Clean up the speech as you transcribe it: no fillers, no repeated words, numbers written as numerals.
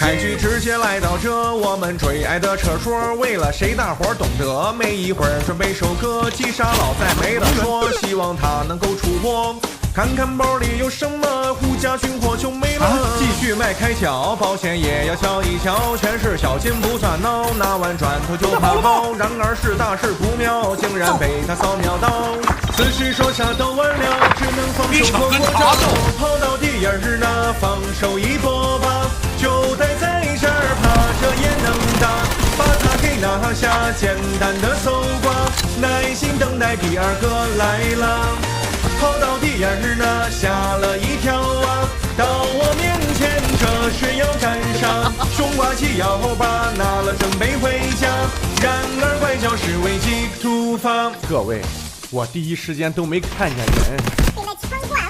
开局直接来到这，我们最爱的厕所，为了谁大伙懂得？没一会儿准备收割，击杀老仔没得说，希望他能够出国。看看包里有什么，护驾军火就没了。继续迈开脚，保险也要瞧一瞧，全是小金不算孬，拿完砖头就跑跑。然而是大事不妙，竟然被他扫描到。思绪手下都完了，只能放手过过招。跑到第二日呢，放手一搏吧，就待在这儿，怕这也能打，把他给拿下，简单的搜刮，耐心等待第二个来了。跑到第二日呢，吓了一跳啊！到我面前，这是要干啥？胸挂起腰把，拿了准备回家。然而拐角是危机突发。各位，我第一时间都没看见人。被那枪怪